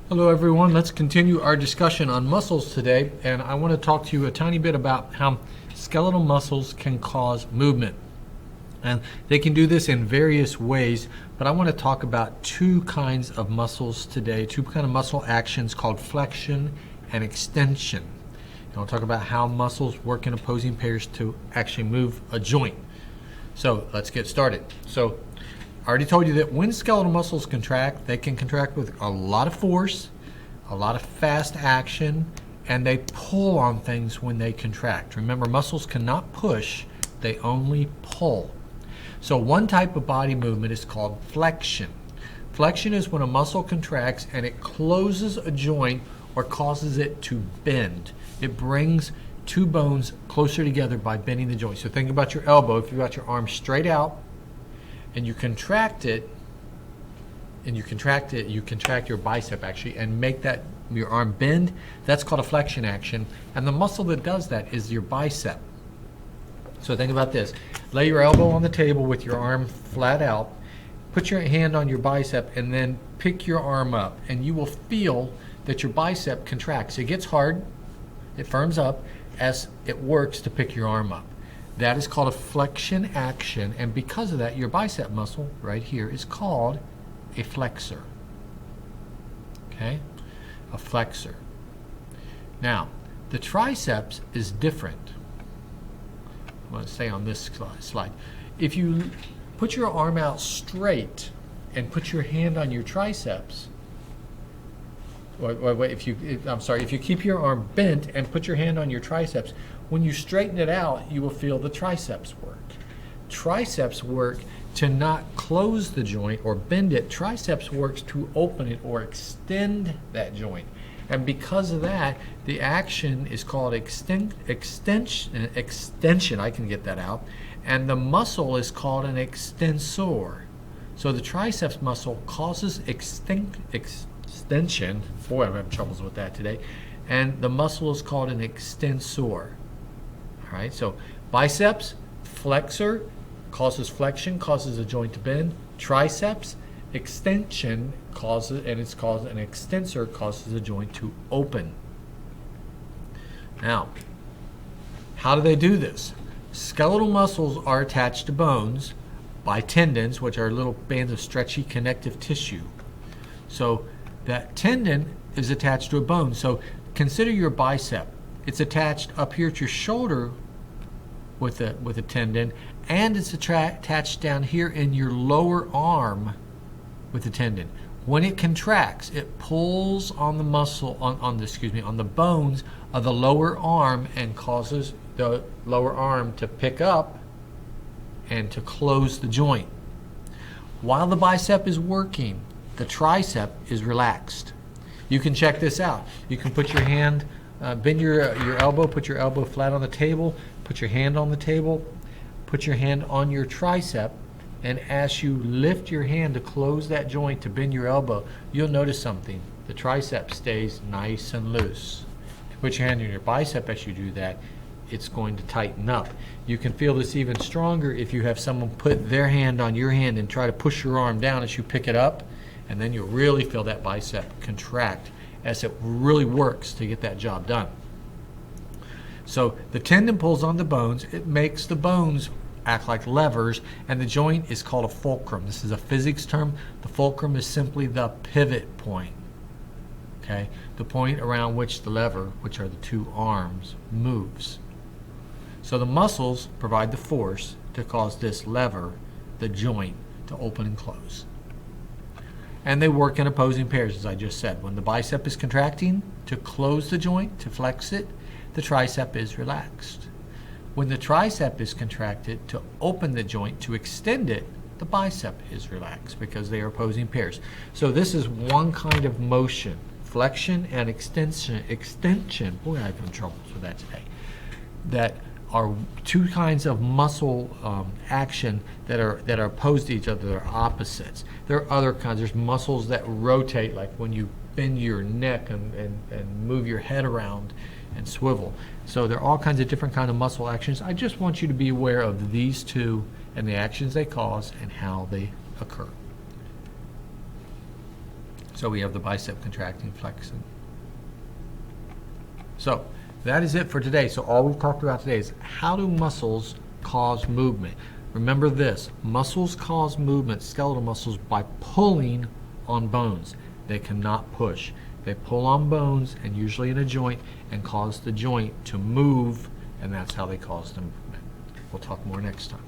Hello everyone, let's continue our discussion on muscles today, and I want to talk to you a tiny bit about how skeletal muscles can cause movement. And they can do this in various ways, but I want to talk about two kinds of muscles today, two kind of muscle actions called flexion and extension. And I'll talk about how muscles work in opposing pairs to actually move a joint. So let's get started. So I already told you that when skeletal muscles contract, they can contract with a lot of force, a lot of fast action, and they pull on things when they contract. Remember, muscles cannot push, they only pull. So one type of body movement is called flexion. Flexion is when a muscle contracts and it closes a joint or causes it to bend. It brings two bones closer together by bending the joint. So think about your elbow. If you've got your arm straight out, and you contract it, you contract your bicep actually, and make that your arm bend. That's called a flexion action, and the muscle that does that is your bicep. So think about this. Lay your elbow on the table with your arm flat out, put your hand on your bicep, and then pick your arm up, and you will feel that your bicep contracts. It gets hard, it firms up as it works to pick your arm up. That is called a flexion action, and because of that, your bicep muscle right here is called a flexor. Okay? A flexor. Now, the triceps is different. I'm going to stay on this slide. If you put your arm out straight and put your hand on your triceps, if you keep your arm bent and put your hand on your triceps, when you straighten it out, you will feel the triceps work. Triceps work to not close the joint or bend it. Triceps works to open it or extend that joint. And because of that, the action is called extension. I can get that out. And the muscle is called an extensor. So the triceps muscle causes extension. Boy, I'm having troubles with that today. And the muscle is called an extensor. All right, so biceps, flexor, causes flexion, causes a joint to bend. Triceps, extension, causes, and it's called an extensor, causes a joint to open. Now, how do they do this? Skeletal muscles are attached to bones by tendons, which are little bands of stretchy connective tissue. So that tendon is attached to a bone. So consider your bicep. It's attached up here at your shoulder with a tendon, and it's attached down here in your lower arm with a tendon. When it contracts, it pulls on the muscle on the bones of the lower arm and causes the lower arm to pick up and to close the joint. While the bicep is working, the tricep is relaxed. You can check this out. You can put your hand, bend your elbow, put your elbow flat on the table, put your hand on the table, put your hand on your tricep, and as you lift your hand to close that joint to bend your elbow, you'll notice something. The tricep stays nice and loose. Put your hand on your bicep as you do that, it's going to tighten up. You can feel this even stronger if you have someone put their hand on your hand and try to push your arm down as you pick it up, and then you'll really feel that bicep contract as it really works to get that job done. So the tendon pulls on the bones, it makes the bones act like levers, and the joint is called a fulcrum. This is a physics term. The fulcrum is simply the pivot point. Okay? The point around which the lever, which are the two arms, moves. So the muscles provide the force to cause this lever, the joint, to open and close. And they work in opposing pairs, as I just said. When the bicep is contracting to close the joint, to flex it, the tricep is relaxed. When the tricep is contracted to open the joint, to extend it, the bicep is relaxed because they are opposing pairs. So this is one kind of motion, flexion and extension. Boy, I've had troubles with that today. That are two kinds of muscle action that are opposed to each other. They're opposites. There are other kinds. There's muscles that rotate, like when you bend your neck and move your head around and swivel. So there are all kinds of different kind of muscle actions. I just want you to be aware of these two and the actions they cause and how they occur. So we have the bicep contracting, flexing. So that is it for today. So all we've talked about today is how do muscles cause movement. Remember this, muscles cause movement, skeletal muscles, by pulling on bones. They cannot push. They pull on bones, and usually in a joint, and cause the joint to move, and that's how they cause the movement. We'll talk more next time.